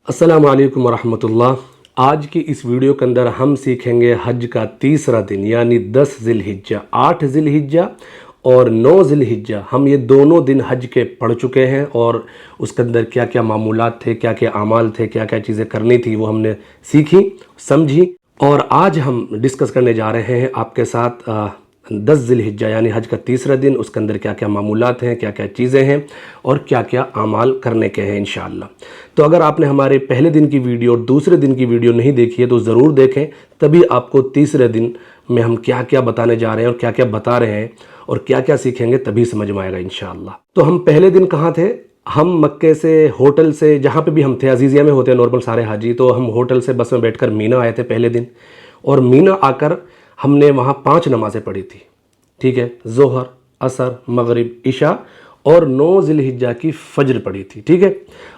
अस्सलामु अलैकुम वरहमतुल्लाह। आज की इस वीडियो के अंदर हम सीखेंगे हज का तीसरा दिन यानी 10 ज़िलहिज्जा, 8 ज़िलहिज्जा और 9 ज़िलहिज्जा। हम ये दोनों दिन हज के पढ़ चुके हैं और उसके अंदर क्या क्या मामूलात थे, क्या क्या आमाल थे, क्या क्या चीज़ें करनी थी वो हमने सीखी, समझी। और आज हम डिस्कस करने जा रहे हैं आपके साथ 10 ज़िलहिज्जा यानी हज का तीसरा दिन, उसके अंदर क्या क्या मामूलात हैं, क्या क्या चीज़ें हैं और क्या क्या आमाल करने के हैं इंशाअल्लाह। तो अगर आपने हमारे पहले दिन की वीडियो और दूसरे दिन की वीडियो नहीं देखी है तो ज़रूर देखें, तभी आपको तीसरे दिन में हम क्या क्या बताने जा रहे हैं और क्या क्या बता रहे हैं और क्या क्या सीखेंगे तभी समझ में आएगा इंशाअल्लाह। तो हम पहले दिन कहाँ थे? हम मक्के से होटल से, जहाँ पे भी हम थे, अजीज़िया में होते हैं नॉर्मल सारे हाजी, तो हम होटल से बस में बैठकर मीना आए थे पहले दिन। और मीना आकर हमने वहाँ 5 नमाज़ें पढ़ी थी, ठीक है। ज़ोहर, असर, मगरिब, इशा और 9 ज़िलहिज्जा की फ़ज्र पढ़ी थी, ठीक है।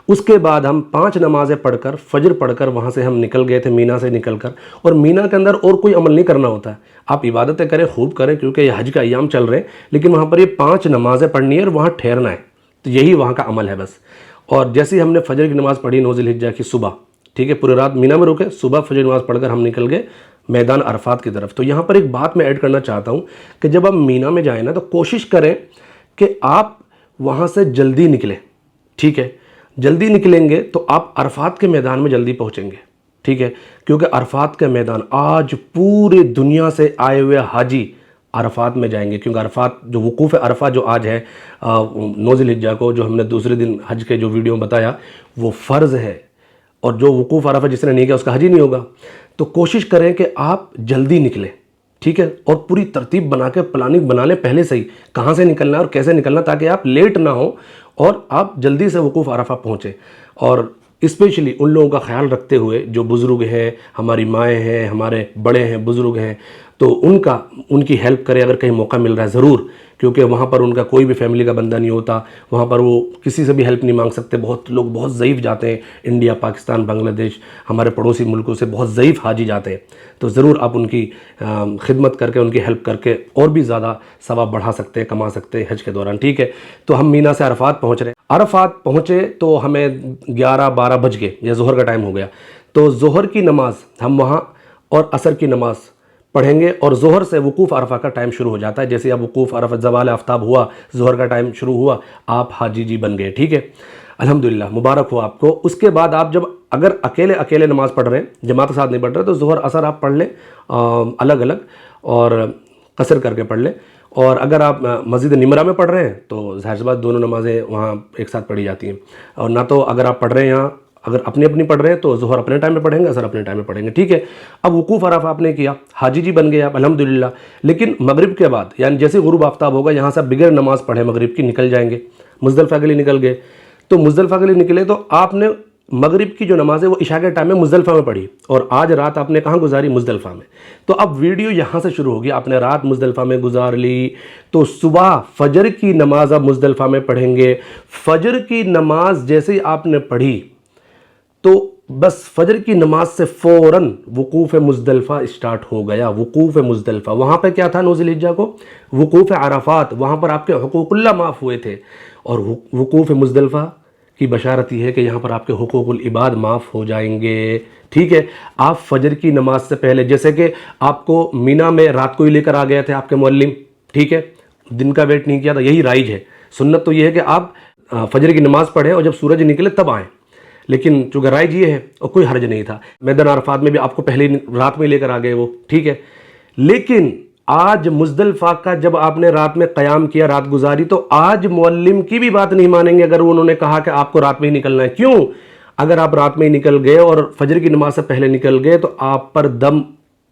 उसके बाद हम 5 नमाज़ें पढ़कर, फ़ज्र पढ़कर वहाँ से हम निकल गए थे मीना से निकलकर। और मीना के अंदर और कोई अमल नहीं करना होता है, आप इबादतें करें, खूब करें, क्योंकि ये हज का अय्याम चल रहे हैं, लेकिन वहाँ पर ये 5 नमाज़ें पढ़नी है और वहाँ ठहरना है, तो यही वहाँ का अमल है बस। और जैसे ही हमने फ़ज्र की नमाज़ पढ़ी 9 ज़िलहिज्जा की सुबह, ठीक है, पूरी रात मीना में रुके, सुबह फ़ज्र नमाज़ पढ़कर हम निकल गए मैदान अरफात की तरफ। तो यहाँ पर एक बात मैं ऐड करना चाहता हूँ कि जब आप मीना में जाएँ ना, तो कोशिश करें कि आप वहाँ से जल्दी निकलें, ठीक है। जल्दी निकलेंगे तो आप अरफात के मैदान में जल्दी पहुँचेंगे, ठीक है, क्योंकि अरफात के मैदान आज पूरी दुनिया से आए हुए हाजी अरफात में जाएंगे, क्योंकि अरफात जो वकूफ़ अरफा जो आज है 9 ज़िलहिज्जा को, जो हमने दूसरे दिन हज के जो वीडियो में बताया, वो फ़र्ज़ है। और जो वकूफ़ अरफा जिसने नहीं किया उसका हज ही नहीं होगा। तो कोशिश करें कि आप जल्दी निकलें, ठीक है, और पूरी तरतीब बना के प्लानिंग बना लें पहले से ही, कहाँ से निकलना है और कैसे निकलना, ताकि आप लेट ना हो और आप जल्दी से वकूफ़ अरफा पहुँचें। और स्पेशली उन लोगों का ख्याल रखते हुए जो बुज़ुर्ग हैं, हमारी माएँ हैं, हमारे बड़े हैं, बुज़ुर्ग हैं, तो उनकी हेल्प करें अगर कहीं मौका मिल रहा है ज़रूर, क्योंकि वहाँ पर उनका कोई भी फैमिली का बंदा नहीं होता, वहाँ पर वो किसी से भी हेल्प नहीं मांग सकते। बहुत लोग बहुत ज़ईफ़ जाते हैं, इंडिया, पाकिस्तान, बांग्लादेश, हमारे पड़ोसी मुल्कों से बहुत ज़ईफ़ हाजी जाते हैं। तो ज़रूर आप उनकी खिदमत करके, उनकी हेल्प करके और भी ज़्यादा सवाब बढ़ा सकते हैं, कमा सकते हैं हज के दौरान, ठीक है। तो हम मीना से अरफात पहुँच रहे हैं। अरफात पहुँचे तो हमें 11-12 बज गए, या ज़ोहर का टाइम हो गया। तो ज़ोहर की नमाज़ हम वहाँ और असर की नमाज़ पढ़ेंगे और ज़ोहर से वकूफ़ अरफा का टाइम शुरू हो जाता है। जैसे अब वकूफ़ अरफा, ज़वाल आफ्ताब हुआ, ज़ोहर का टाइम शुरू हुआ, आप हाजी जी बन गए, ठीक है। अल्हम्दुलिल्लाह, मुबारक हो आपको। उसके बाद आप जब अगर अकेले अकेले नमाज़ पढ़ रहे हैं, जमात के साथ नहीं पढ़ रहे, तो ज़ोहर असर आप पढ़ लें अलग अलग और कसर करके पढ़ लें। और अगर आप मस्जिद निमरा में पढ़ रहे हैं तो ज़ाहिर सी बात दोनों नमाज़ें वहाँ एक साथ पढ़ी जाती हैं। और ना तो अगर आप पढ़ रहे हैं यहाँ, अगर अपनी अपनी पढ़ रहे हैं तो ज़ोहर अपने टाइम में पढ़ेंगे, असर अपने टाइम में पढ़ेंगे, ठीक है। अब वकूफ़ अरफा आपने किया, हाजी जी बन गए आप, अल्हम्दुलिल्लाह। लेकिन मगरिब के बाद यानी जैसे गुरूब आफ्ताब होगा, यहाँ से बिगर नमाज़ पढ़े मगरिब की निकल जाएंगे, मुज़दलिफ़ा के लिए निकल गए। तो मुज़दलिफ़ा के लिए निकले तो आपने मगरिब की जो नमाज़ है वो इशा के टाइम में मुज़दलिफ़ा में पढ़ी, और आज रात आपने कहाँ गुजारी? मुज़दलिफ़ा में। तो अब वीडियो यहाँ से शुरू होगी। आपने रात मुज़दलिफ़ा में गुजार ली, तो सुबह फ़जर की नमाज़ आप मुज़दलिफ़ा में पढ़ेंगे। फ़जर की नमाज़ जैसे ही आपने पढ़ी तो बस फ़जर की नमाज से फ़ौरन वकूफ़ मुज़दलिफ़ा स्टार्ट हो गया। वकूफ़ मुज़दलिफ़ा, वहाँ पे क्या था 9 ज़िलहिज्जा को? वकूफ़ अरफात, वहाँ पर आपके हुकूकुल्लाह माफ़ हुए थे। और वकूफ़ मुज़दलिफ़ा की बशारत यह है कि यहाँ पर आपके हुकूकुल इबाद माफ़ हो जाएंगे, ठीक है। आप फ़जर की नमाज से पहले, जैसे कि आपको मीना में रात को ही लेकर आ गए थे आपके मुअल्लिम, ठीक है, दिन का वेट नहीं किया था, यही राइज है। सुन्नत तो यह है कि आप फ़जर की नमाज़ पढ़ें और जब सूरज निकले तब आएँ, लेकिन चूँकि राइज ये है और कोई हर्ज नहीं था। मैदान अरफात में भी आपको पहले रात में लेकर आ गए वो, ठीक है। लेकिन आज मुज़दलिफ़ा का जब आपने रात में क़याम किया, रात गुजारी, तो आज मुअल्लिम की भी बात नहीं मानेंगे अगर उन्होंने कहा कि आपको रात में ही निकलना है। क्यों? अगर आप रात में ही निकल गए और फ़जर की नमाज से पहले निकल गए तो आप पर दम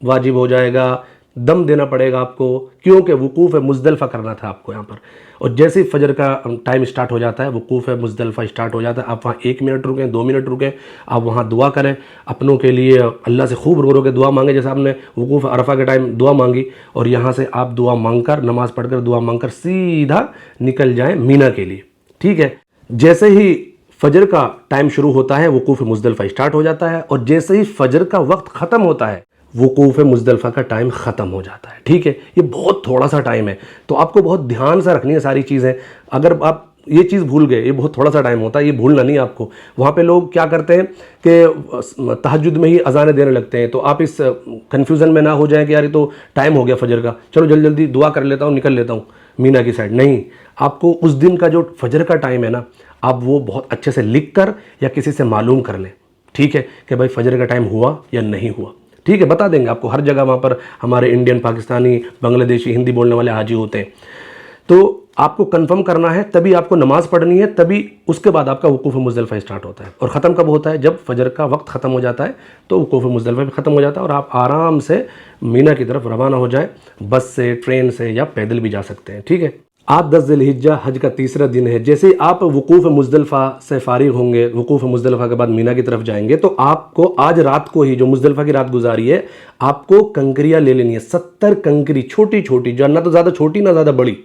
वाजिब हो जाएगा, दम देना पड़ेगा आपको, क्योंकि वकूफ़ मुज़दलिफ़ा करना था आपको यहाँ पर। और जैसे ही फ़जर का टाइम स्टार्ट हो जाता है, वकूफ़ मुज़दलिफ़ा स्टार्ट हो जाता है, आप वहाँ 1 मिनट रुकें, 2 मिनट रुकें, आप वहाँ दुआ करें अपनों के लिए, अल्लाह से खूब रो रो के दुआ मांगे, जैसे आपने वकूफ़ अरफा के टाइम दुआ मांगी। और यहाँ से आप दुआ मांगकर, नमाज़ पढ़कर, दुआ मांगकर सीधा निकल जाएँ मीना के लिए, ठीक है। जैसे ही फ़जर का टाइम शुरू होता है, वकूफ़ मुज़दलिफ़ा स्टार्ट हो जाता है, और जैसे ही फ़जर का वक्त ख़त्म होता है, वकूफ़ मुज़दलिफ़ा का टाइम ख़त्म हो जाता है, ठीक है। ये बहुत थोड़ा सा टाइम है, तो आपको बहुत ध्यान से रखनी है सारी चीज़ें। अगर आप ये चीज़ भूल गए, ये बहुत थोड़ा सा टाइम होता है, ये भूलना नहीं आपको। वहाँ पे लोग क्या करते हैं कि तहज्जुद में ही अजानें देने लगते हैं, तो आप इस कन्फ्यूज़न में ना हो जाए कि यार ये तो टाइम हो गया फजर का, चलो जल्दी जल्दी दुआ कर लेता हूँ, निकल लेता हूँ मीना की साइड। नहीं, आपको उस दिन का जो फजर का टाइम है ना, आप वो बहुत अच्छे से लिख कर या किसी से मालूम कर लें, ठीक है, कि भाई फजर का टाइम हुआ या नहीं हुआ, ठीक है, बता देंगे आपको। हर जगह वहाँ पर हमारे इंडियन, पाकिस्तानी, बांग्लादेशी, हिंदी बोलने वाले हाजी होते हैं। तो आपको कंफर्म करना है, तभी आपको नमाज़ पढ़नी है, तभी उसके बाद आपका वकूफ़ मुज़दलिफ़ा स्टार्ट होता है। और ख़त्म कब होता है? जब फजर का वक्त ख़त्म हो जाता है तो वकूफ़ मुज़दलिफ़ा भी ख़त्म हो जाता है और आप आराम से मीना की तरफ रवाना हो जाएं, बस से, ट्रेन से या पैदल भी जा सकते हैं, ठीक है। आज 10 ज़िलहिज्जा हज का तीसरा दिन है। जैसे आप वकूफ़ मुज़दलिफ़ा से फ़ारिग होंगे, वकूफ़ मुज़दलिफ़ा के बाद मीना की तरफ जाएंगे, तो आपको आज रात को ही, जो मुज़दलिफ़ा की रात गुजारी है, आपको कंकरियाँ ले लेनी है। 70 कंकरी, छोटी छोटी, जो ना तो ज़्यादा छोटी ना ज़्यादा बड़ी,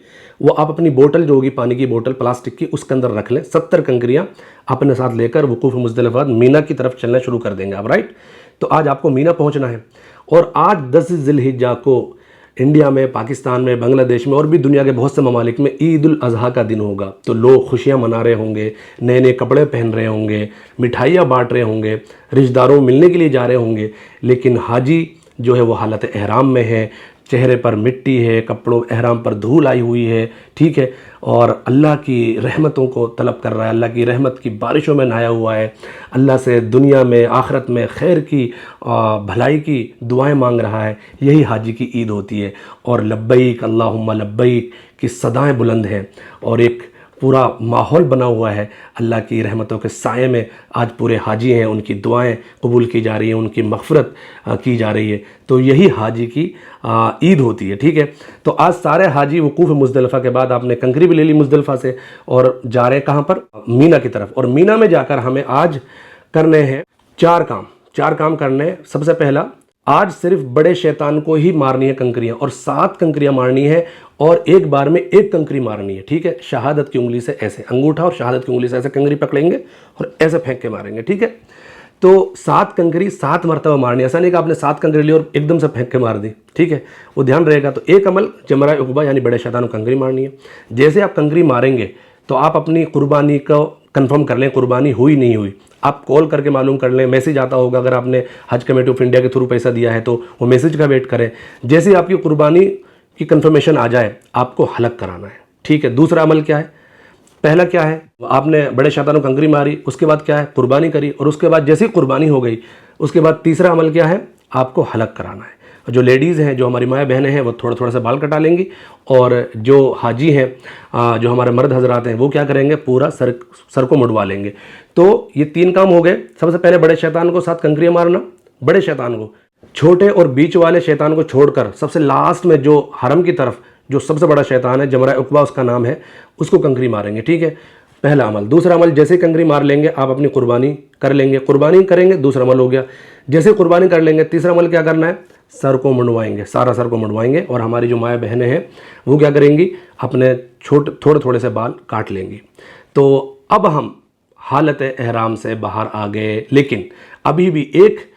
वो आप अपनी बोतल जो होगी, पानी की बोतल प्लास्टिक की, उसके अंदर रख लें। 70 कंकरियाँ अपने साथ लेकर वकूफ़ मुज़दलिफ़ा मीना की तरफ चलना शुरू कर देंगे आप, राइट। तो आज आपको मीना पहुँचना है। और आज 10 ज़िलहिज्जा को इंडिया में, पाकिस्तान में, बांग्लादेश में और भी दुनिया के बहुत से ममालिक में ईद उल अज़हा का दिन होगा। तो लोग खुशियाँ मना रहे होंगे, नए नए कपड़े पहन रहे होंगे, मिठाइयाँ बांट रहे होंगे, रिश्तेदारों मिलने के लिए जा रहे होंगे। लेकिन हाजी जो है वो हालत एहराम में है, चेहरे पर मिट्टी है, कपड़ों एहराम पर धूल आई हुई है, ठीक है, और अल्लाह की रहमतों को तलब कर रहा है, अल्लाह की रहमत की बारिशों में नहाया हुआ है, अल्लाह से दुनिया में, आखिरत में खैर की, भलाई की दुआएं मांग रहा है। यही हाजी की ईद होती है। और लब्बैक अल्लाहुम्मा लब्बैक की सदाएं बुलंद हैं और एक पूरा माहौल बना हुआ है अल्लाह की रहमतों के साए में। आज पूरे हाजी हैं, उनकी दुआएं कबूल की जा रही हैं, उनकी मग़फ़िरत की जा रही है। तो यही हाजी की ईद होती है, ठीक है। तो आज सारे हाजी वकूफ़ मुज़दलिफ़ा के बाद आपने कंकरी भी ले ली मुज़दलिफ़ा से और जा रहे हैं कहाँ पर? मीना की तरफ। और मीना में जाकर हमें आज करने हैं 4 काम करने हैं। सबसे पहला, आज सिर्फ बड़े शैतान को ही मारनी है कंकरियां, और 7 कंकरियां मारनी है और एक बार में 1 कंकरी मारनी है, ठीक है। शहादत की उंगली से ऐसे, अंगूठा और शहादत की उंगली से ऐसे कंकरी पकड़ेंगे और ऐसे फेंक के मारेंगे, ठीक है। तो 7 कंकरी 7 मरतबा मारनी है। ऐसा नहीं कि आपने 7 कंकरी ली और एकदम से फेंक के मार दी, ठीक है, वो ध्यान रहेगा। तो एक अमल जमरा उक़बा यानी बड़े शैतान को कंकरी मारनी है। जैसे आप कंकरी मारेंगे तो आप अपनी कुर्बानी को कंफर्म कर लें, कुर्बानी हुई नहीं हुई। आप कॉल करके मालूम कर लें, मैसेज आता होगा, अगर आपने हज कमेटी ऑफ इंडिया के थ्रू पैसा दिया है तो वो मैसेज का वेट करें। जैसे ही आपकी कुर्बानी की कंफर्मेशन आ जाए, आपको हलक कराना है, ठीक है। दूसरा अमल क्या है? पहला क्या है? आपने बड़े शैतानों को कंकरी मारी, उसके बाद क्या है? कुर्बानी करी, और उसके बाद जैसे ही कुर्बानी हो गई, उसके बाद तीसरा अमल क्या है? आपको हलक कराना है। जो लेडीज़ हैं, जो हमारी माएँ बहनें हैं, वो थोड़ा थोड़ा सा बाल कटा लेंगी, और जो हाजी हैं, जो हमारे मर्द हजरात हैं, वो क्या करेंगे? पूरा सर को मुड़वा लेंगे। तो ये 3 काम हो गए। सबसे पहले बड़े शैतान को 7 कंकरियाँ मारना, बड़े शैतान को। छोटे और बीच वाले शैतान को छोड़कर सबसे लास्ट में जो हरम की तरफ जो सबसे बड़ा शैतान है, जमरा उक़बा उसका नाम है, उसको कंकरी मारेंगे, ठीक है, पहला अमल। दूसरा अमल, जैसे कंकरी मार लेंगे आप अपनी कुर्बानी कर लेंगे, कुर्बानी करेंगे, दूसरा अमल हो गया। जैसे कुर्बानी कर लेंगे, तीसरा अमल क्या करना है? सर को मुंडवाएंगे, सारा सर को मुंडवाएंगे, और हमारी जो माएँ बहनें हैं वो क्या करेंगी? अपने थोड़े थोड़े से बाल काट लेंगी। तो अब हम हालत एहराम से बाहर आ गए, लेकिन अभी भी एक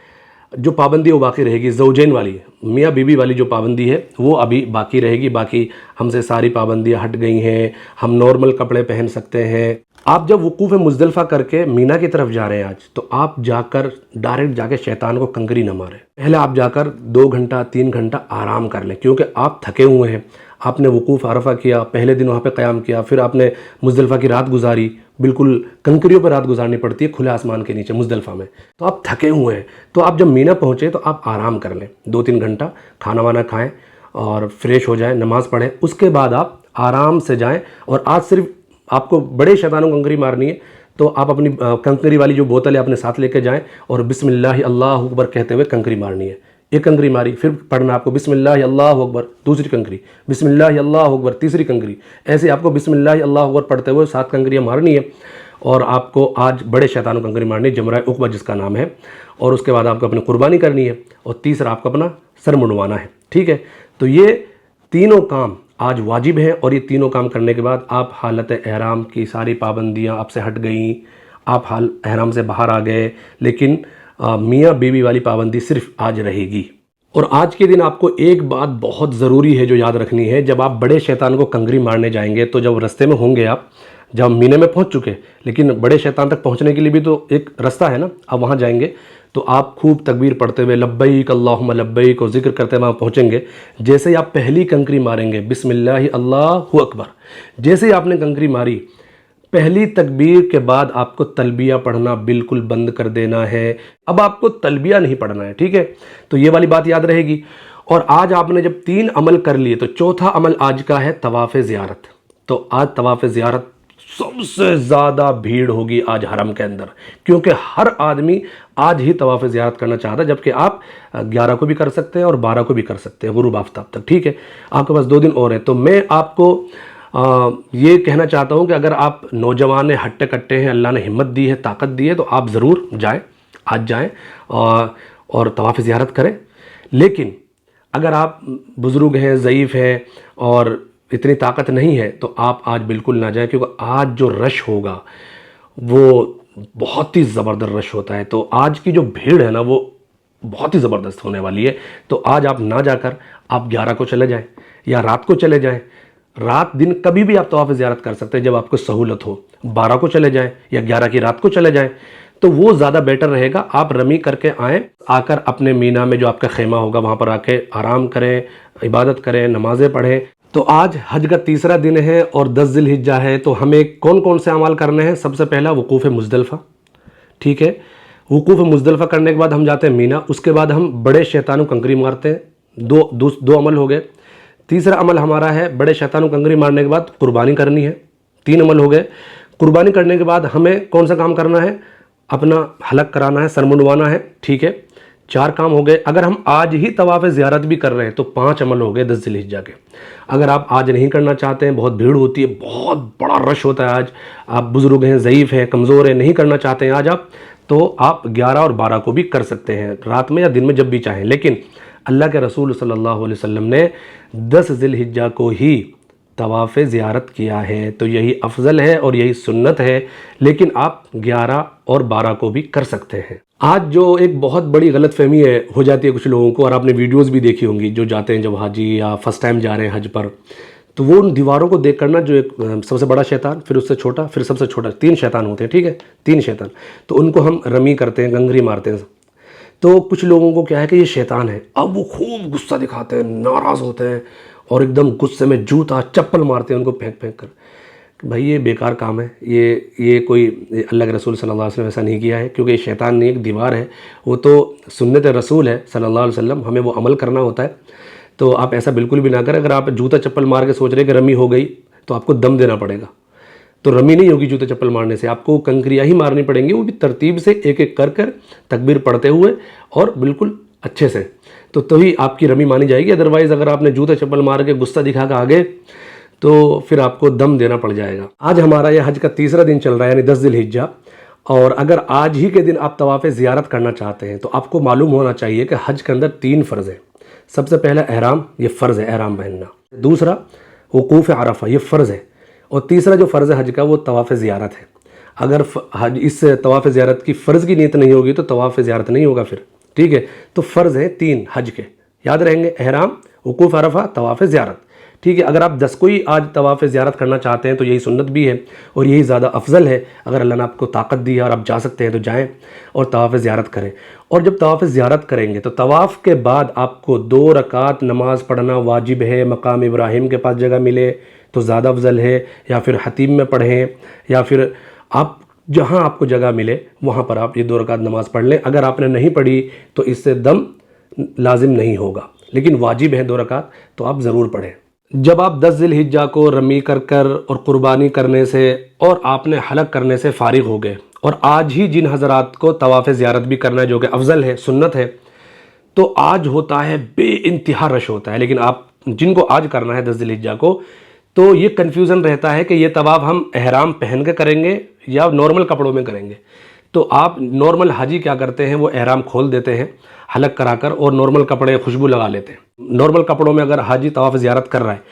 जो पाबंदी वो बाकी रहेगी, ज़ौजैन वाली, मियाँ बीबी वाली जो पाबंदी है वो अभी बाकी रहेगी। बाकी हमसे सारी पाबंदियाँ हट गई हैं, हम नॉर्मल कपड़े पहन सकते हैं। आप जब वकूफ़ मुज़दलिफ़ा करके मीना की तरफ जा रहे हैं आज, तो आप जाकर डायरेक्ट जाके शैतान को कंकरी न मारें। पहले आप जाकर 2 घंटा 3 घंटा आराम कर लें, क्योंकि आप थके हुए हैं। आपने वकूफ़ अरफा किया, पहले दिन वहाँ पे क़याम किया, फिर आपने मुज़दलिफ़ा की रात गुजारी, बिल्कुल कंकरियों पर रात गुजारनी पड़ती है खुले आसमान के नीचे मुज़दलिफ़ा में, तो आप थके हुए हैं। तो आप जब मीना पहुँचे तो आप आराम कर लें, 2-3 घंटा खाना वाना खाएँ और फ्रेश हो जाएँ, नमाज़ पढ़ें, उसके बाद आप आराम से जाएँ। और आज सिर्फ आपको बड़े शैतानों को कंकरी मारनी है, तो आप अपनी कंकरी वाली जो बोतल है अपने साथ लेके जाएं और बिस्मिल्लाह अल्लाहु अकबर कहते हुए कंकरी मारनी है। एक कंकरी मारी, फिर पढ़ना आपको बिस्मिल्लाह अल्लाहु अकबर, दूसरी कंकरी, बिस्मिल्लाह अल्लाहु अकबर, तीसरी कंकरी, ऐसे आपको बिस्मिल्लाह अल्लाहु अकबर पढ़ते हुए 7 कंकरियाँ मारनी है। और आपको आज बड़े शैतानों को कंकरी मारनी है, जमरा उक़बा जिसका नाम है। और उसके बाद आपको अपनी कुर्बानी करनी है, और तीसरा आपको अपना सर मुंडवाना है, ठीक है। तो ये तीनों काम आज वाजिब हैं, और ये तीनों काम करने के बाद आप हालत एहराम की सारी पाबंदियां आपसे हट गई, आप एहराम से बाहर आ गए। लेकिन मियाँ बीवी वाली पाबंदी सिर्फ आज रहेगी। और आज के दिन आपको एक बात बहुत ज़रूरी है जो याद रखनी है, जब आप बड़े शैतान को कंकरी मारने जाएंगे, तो जब रास्ते में होंगे आप, जब हम मीने में पहुंच चुके, लेकिन बड़े शैतान तक पहुंचने के लिए भी तो एक रास्ता है ना। अब वहां जाएंगे तो आप खूब तकबीर पढ़ते हुए लब्बैक अल्लाहुम्मा लब्बैक को जिक्र करते वहाँ पहुँचेंगे। जैसे ही आप पहली कंकरी मारेंगे, बिस्मिल्लाह अल्लाहु अकबर, जैसे ही आपने कंकरी मारी, पहली तकबीर के बाद आपको तलबिया पढ़ना बिल्कुल बंद कर देना है। अब आपको तलबिया नहीं पढ़ना है, ठीक है। तो ये वाली बात याद रहेगी। और आज आपने जब 3 अमल कर लिए तो चौथा अमल आज का है तवाफ़ ज़ियारत। तो आज तवाफ़ ज़ियारत सबसे ज़्यादा भीड़ होगी आज हरम के अंदर, क्योंकि हर आदमी आज ही तवाफ़ ज़ियारत करना चाहता है, जबकि आप 11 को भी कर सकते हैं और 12 को भी कर सकते हैं गुरूब आफ्ताब तक, ठीक है। आपके पास 2 दिन और है। तो मैं आपको ये कहना चाहता हूँ कि अगर आप नौजवान हैं, हट्टे कट्टे हैं, अल्लाह ने हिम्मत दी है, ताकत दी है, तो आप ज़रूर जाएँ, आज जाएँ और तवाफ़ ज़ियारत करें। लेकिन अगर आप बुज़ुर्ग हैं, ज़ईफ़ हैं और इतनी ताकत नहीं है, तो आप आज बिल्कुल ना जाएं, क्योंकि आज जो रश होगा वो बहुत ही ज़बरदस्त रश होता है। तो आज की जो भीड़ है ना, वो बहुत ही ज़बरदस्त होने वाली है। तो आज आप ना जाकर आप 11 को चले जाएं या रात को चले जाएं। रात दिन कभी भी आप तवाफ़ ज़ियारत कर सकते हैं जब आपको सहूलत हो। 12 को चले जाएं या 11 की रात को चले जाएं, तो वो ज़्यादा बेटर रहेगा। आप रमी करके आएँ, आकर अपने मीना में जो आपका खेमा होगा वहाँ पर आके आराम करें, इबादत करें, नमाज़ें पढ़ें। तो आज हज का तीसरा दिन है और 10 ज़िलहिज्जा है। तो हमें कौन कौन से अमाल करने हैं? सबसे पहला वकूफ़ मुज़दलिफ़ा, ठीक है। वकूफ़ मुज़दलिफ़ा करने के बाद हम जाते हैं मीना। उसके बाद हम बड़े शैतानों कंकरी मारते हैं। दो अमल हो गए। तीसरा अमल हमारा है बड़े शैतानों कंकरी मारने के बाद कुर्बानी करनी है। 3 अमल हो गए। कुर्बानी करने के बाद हमें कौन सा काम करना है? अपना हलक कराना है, सर मुंडवाना है, ठीक है। 4 काम हो गए। अगर हम आज ही तवाफ़ ज़ियारत भी कर रहे हैं तो 5 अमल हो गए 10 ज़िलहिज्जा के। अगर आप आज नहीं करना चाहते हैं, बहुत भीड़ होती है, बहुत बड़ा रश होता है आज, आप बुज़ुर्ग हैं, ज़ईफ़ हैं, कमज़ोर हैं, नहीं करना चाहते हैं आज आप, तो आप 11 और 12 को भी कर सकते हैं, रात में या दिन में, जब भी चाहें। लेकिन अल्लाह के रसूल सल्लल्लाहु अलैहि वसल्लम ने 10 ज़िलहिज्जा को ही तवाफ़ ज़ियारत किया है, तो यही अफजल है और यही सुन्नत है। लेकिन आप 11 और 12 को भी कर सकते हैं। आज जो एक बहुत बड़ी गलतफहमी है हो जाती है कुछ लोगों को, और आपने वीडियोस भी देखी होंगी, जो जाते हैं जब हाजी या फर्स्ट टाइम जा रहे हैं हज पर, तो वो उन दीवारों को देख कर ना, जो एक सबसे बड़ा शैतान, फिर उससे छोटा, फिर सबसे छोटा, 3 शैतान होते हैं, ठीक है, 3 शैतान, तो उनको हम रमी करते हैं, गंगरी मारते हैं। तो कुछ लोगों को क्या है कि ये शैतान है, अब वो खूब गुस्सा दिखाते हैं, नाराज़ होते हैं और एकदम गुस्से में जूता चप्पल मारते हैं उनको फेंक फेंक कर। भाई ये बेकार काम है, ये कोई अल्लाह के रसूल सल्लल्लाहु अलैहि वसल्लम ऐसा नहीं किया है, क्योंकि ये शैतान नहीं, एक दीवार है, वो तो सुन्नत रसूल है सल्लल्लाहु अलैहि वसल्लम, हमें वो अमल करना होता है। तो आप ऐसा बिल्कुल भी ना करें। अगर आप जूता चप्पल मार के सोच रहे कि रमी हो गई, तो आपको दम देना पड़ेगा। तो रमी नहीं होगी जूते चप्पल मारने से, आपको कंकरियाँ ही मारनी पड़ेंगी, वो भी तरतीब से एक एक कर कर तकबीर पढ़ते हुए और बिल्कुल अच्छे से, तो तभी आपकी रमी मानी जाएगी। अदरवाइज़ अगर आपने जूते चप्पल मार के गुस्सा दिखा के आगे, तो फिर आपको दम देना पड़ जाएगा। आज हमारा यह हज का तीसरा दिन चल रहा है, यानी 10 ज़िलहिज्जा। और अगर आज ही के दिन आप तवाफ़ ज़ियारत करना चाहते हैं, तो आपको मालूम होना चाहिए कि हज के अंदर 3 फ़र्ज़ हैं। सबसे पहला एहराम, ये फ़र्ज़ है एहराम पहनना। दूसरा वकूफ़ अरफ़ा, ये फ़र्ज़ है। और तीसरा जो फ़र्ज़ है हज का, वो तवाफ़ ज़ियारत है। अगर हज इस तवाफ़ ज़ियारत की फ़र्ज़ की नीयत नहीं होगी तो तवाफ़ ज़ियारत नहीं होगा फिर, ठीक है। तो फ़र्ज़ है 3 हज के, याद रहेंगे, एहराम, वकूफ़ अरफ़ा, तवाफ़ ज़ियारत, ठीक है। अगर आप 10 को ही आज तवाफ़ ज़ियारत करना चाहते हैं तो यही सुन्नत भी है और यही ज़्यादा अफजल है। अगर अल्लाह ने आपको ताकत दी है और आप जा सकते हैं तो जाएं और तवाफ़ ज़ियारत करें। और जब तवाफ़ ज़ियारत करेंगे तो तवाफ़ के बाद आपको 2 रकात नमाज़ पढ़ना वाजिब है। मकाम इब्राहिम के पास जगह मिले तो ज़्यादा अफजल है, या फिर हतीम में पढ़ें, या फिर आप जहाँ आपको जगह मिले वहाँ पर आप ये 2 रकात नमाज़ पढ़ लें। अगर आपने नहीं पढ़ी तो इससे दम लाजिम नहीं होगा, लेकिन वाजिब है 2 रकात, तो आप ज़रूर पढ़ें। जब आप 10 ज़िलहिज्जा को रमी कर कर और कुर्बानी करने से और आपने हलक करने से फ़ारिग हो गए, और आज ही जिन हज़रात को तवाफ़ ज़ियारत भी करना है, जो कि अफजल है, सुन्नत है, तो आज होता है बेइंतहा रश होता है। लेकिन आप जिनको आज करना है 10 ज़िलहिज्जा को, तो ये कन्फ्यूज़न रहता है कि ये तवाफ़ हम एहराम पहन के करेंगे या नॉर्मल कपड़ों में करेंगे। तो आप नॉर्मल हाजी क्या करते हैं, वो एहराम खोल देते हैं हलक कराकर और नॉर्मल कपड़े खुशबू लगा लेते हैं। नॉर्मल कपड़ों में अगर हाजी तवाफ़ ज़ियारत कर रहा है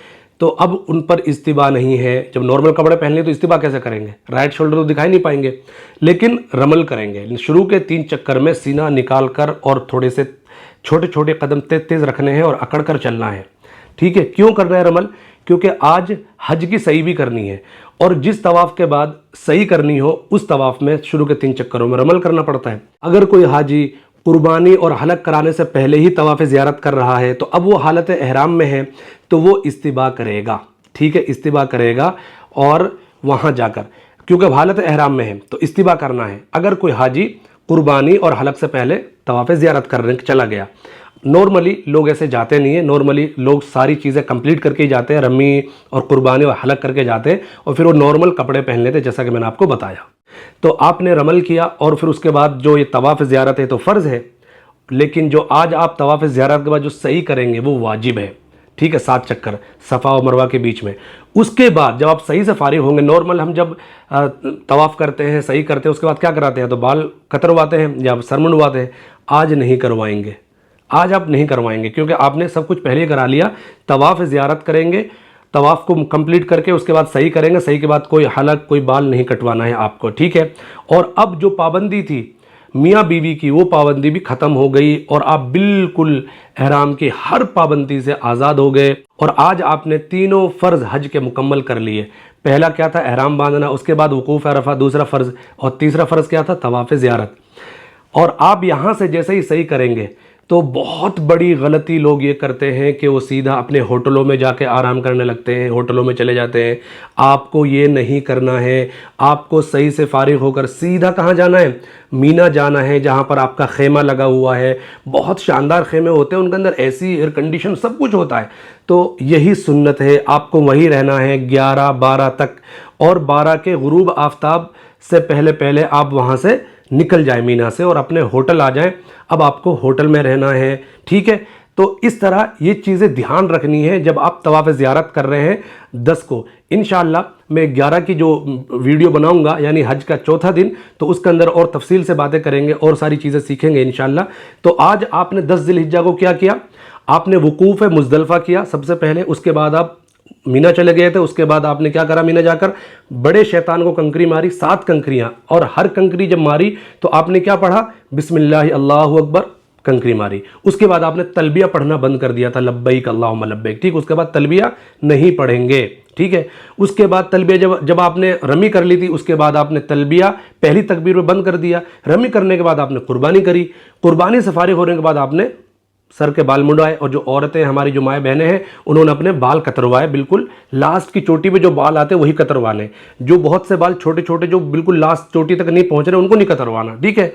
तो अब उन पर इस्तिबा नहीं है। जब नॉर्मल कपड़े पहन लें तो इस्तिबा कैसे करेंगे, राइट शोल्डर तो दिखाई नहीं पाएंगे, लेकिन रमल करेंगे। शुरू के 3 चक्कर में सीना निकाल कर और थोड़े से छोटे छोटे कदम तेज तेज रखने हैं और अकड़ कर चलना है, ठीक है। क्यों करना है रमल? क्योंकि आज हज की सही भी करनी है और जिस तवाफ़ के बाद सही करनी हो उस तवाफ़ में शुरू के 3 चक्करों में रमल करना पड़ता है। अगर कोई हाजी कुर्बानी और हलक कराने से पहले ही तवाफ़ ज़ियारत कर रहा है तो अब वो हालत एहराम में है तो वो इस्तिबा करेगा, ठीक है, इस्तिबा करेगा और वहाँ जाकर, क्योंकि अब हालत एहराम में है तो इस्तिबा करना है। अगर कोई हाजी कुर्बानी और हलक से पहले तवाफ़ ज़ियारत करने चला गया, नॉर्मली लोग ऐसे जाते नहीं है, नॉर्मली लोग सारी चीज़ें कंप्लीट करके ही जाते हैं, रमी और कुर्बानी और हलक करके जाते हैं और फिर वो नॉर्मल कपड़े पहन लेते हैं, जैसा कि मैंने आपको बताया। तो आपने रमल किया और फिर उसके बाद जो ये तवाफ़ ज़ियारत है तो फ़र्ज़ है, लेकिन जो आज आप तवाफ़ ज़ियारत के बाद जो सही करेंगे वो वाजिब है, ठीक है, 7 चक्कर सफ़ा और मरवा के बीच में। उसके बाद जब आप सही से फारिग होंगे, नॉर्मल हम जब तवाफ़ करते हैं, सही करते हैं, उसके बाद क्या कराते हैं, तो बाल कतरवाते हैं या सर मुंडवाते हैं। आज नहीं करवाएंगे, आज आप नहीं करवाएंगे क्योंकि आपने सब कुछ पहले करा लिया। तवाफ़ ज़ियारत करेंगे, तवाफ़ को कंप्लीट करके उसके बाद सही करेंगे, सही के बाद कोई हलक कोई बाल नहीं कटवाना है आपको, ठीक है। और अब जो पाबंदी थी मियाँ बीवी की वो पाबंदी भी ख़त्म हो गई और आप बिल्कुल एहराम की हर पाबंदी से आज़ाद हो गए और आज आपने तीनों फ़र्ज़ हज के मुकम्मल कर लिए। पहला क्या था, एहराम बांधना, उसके बाद वकूफ़ अरफ़ा दूसरा फ़र्ज़, और तीसरा फ़र्ज़ क्या था, तवाफ़ ज़ियारत। और आप यहाँ से जैसे ही सही करेंगे तो बहुत बड़ी गलती लोग ये करते हैं कि वो सीधा अपने होटलों में जाके आराम करने लगते हैं, होटलों में चले जाते हैं। आपको ये नहीं करना है, आपको सही से फारिग होकर सीधा कहाँ जाना है, मीना जाना है, जहाँ पर आपका खेमा लगा हुआ है। बहुत शानदार खेमे होते हैं, उनके अंदर एसी, एयर कंडीशन सब कुछ होता है। तो यही सुन्नत है, आपको वहीं रहना है 11-12 तक, और 12 के गुरूब आफ्ताब से पहले पहले आप वहाँ से निकल जाए मीना से और अपने होटल आ जाएं। अब आपको होटल में रहना है, ठीक है। तो इस तरह ये चीज़ें ध्यान रखनी है जब आप तवाफ़ ज़ियारत कर रहे हैं 10 को। इंशाअल्लाह मैं 11 की जो वीडियो बनाऊंगा यानी हज का चौथा दिन, तो उसके अंदर और तफसील से बातें करेंगे और सारी चीज़ें सीखेंगे इंशाअल्लाह। तो आज आपने 10 ज़िलहिज्जा को क्या किया, आपने वकूफ़ मुज़दलिफ़ा किया सबसे पहले, उसके बाद आप मीना चले गए थे। उसके बाद आपने क्या करा, मीना जाकर बड़े शैतान को कंकरी मारी, 7 कंकरियां, और हर कंकरी जब मारी तो आपने क्या पढ़ा, बिस्मिल्लाह अल्लाहु अकबर, कंकरी मारी। उसके बाद आपने तलबिया पढ़ना बंद कर दिया था, लब्बैक अल्लाहुम्मा लब्बैक, ठीक। उसके बाद तलबिया नहीं पढ़ेंगे, ठीक है। उसके बाद तलबिया जब आपने रमी कर ली थी, उसके बाद आपने तलबिया पहली तकबीर में बंद कर दिया। रमी करने के बाद आपने कुर्बानी करी, कुर्बानी से फारिग होने के बाद आपने सर के बाल मुंडवाए, और जो औरतें हमारी जो माएँ बहनें हैं उन्होंने अपने बाल कतरवाए, बिल्कुल लास्ट की चोटी पे जो बाल आते हैं वही कतरवाने। जो बहुत से बाल छोटे छोटे जो बिल्कुल लास्ट चोटी तक नहीं पहुंच रहे उनको नहीं कतरवाना, ठीक है।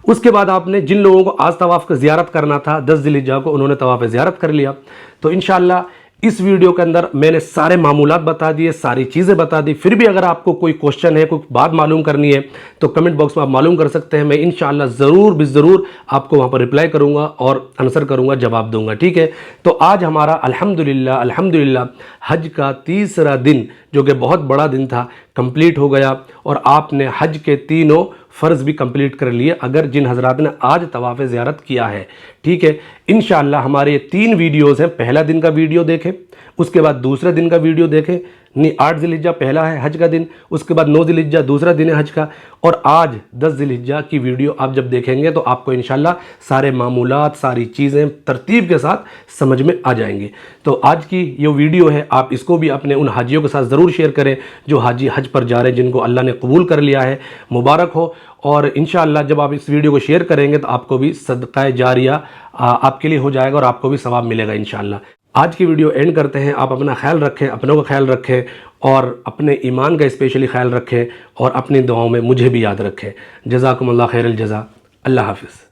उसके बाद आपने जिन लोगों को आज तवाफ़ का ज़ियारत करना था 10 ज़िलहिज्जा को, उन्होंने तवाफ़ ज़ियारत कर लिया। तो इंशाअल्लाह इस वीडियो के अंदर मैंने सारे मामूलात बता दिए, सारी चीज़ें बता दी। फिर भी अगर आपको कोई क्वेश्चन है, कोई बात मालूम करनी है तो कमेंट बॉक्स में आप मालूम कर सकते हैं। मैं इंशाअल्लाह ज़रूर ज़रूर आपको वहाँ पर रिप्लाई करूँगा और आंसर करूँगा, जवाब दूँगा, ठीक है। तो आज हमारा अल्हम्दुलिल्लाह हज का तीसरा दिन, जो कि बहुत बड़ा दिन था, कंप्लीट हो गया और आपने हज के तीनों फ़र्ज़ भी कंप्लीट कर लिए अगर जिन हज़रात ने आज तवाफ़ ज़ियारत किया है, ठीक है। इंशाअल्लाह हमारे 3 वीडियोज़ हैं, पहला दिन का वीडियो देखें, उसके बाद दूसरे दिन का वीडियो देखें, 8 ज़िलहिज्जा पहला है हज का दिन, उसके बाद 9 ज़िलहिज्जा दूसरा दिन है हज का, और आज 10 ज़िलहिज्जा की वीडियो आप जब देखेंगे तो आपको इंशाअल्लाह सारे मामूलात, सारी चीज़ें तरतीब के साथ समझ में आ जाएंगी। तो आज की ये वीडियो है, आप इसको भी अपने उन हाजियों के साथ ज़रूर शेयर करें जो हाजी हज पर जा रहे हैं, जिनको अल्लाह ने कबूल कर लिया है, मुबारक हो। और इंशाअल्लाह जब आप इस वीडियो को शेयर करेंगे तो आपको भी सदका जारिया आपके लिए हो जाएगा और आपको भी सवाब मिलेगा इंशाअल्लाह। आज की वीडियो एंड करते हैं। आप अपना ख्याल रखें, अपनों का ख्याल रखें और अपने ईमान का स्पेशली ख्याल रखें और अपनी दुआओं में मुझे भी याद रखें। जज़ाकुमुल्लाह खैरल जज़ा। अल्लाह हाफ़िज़।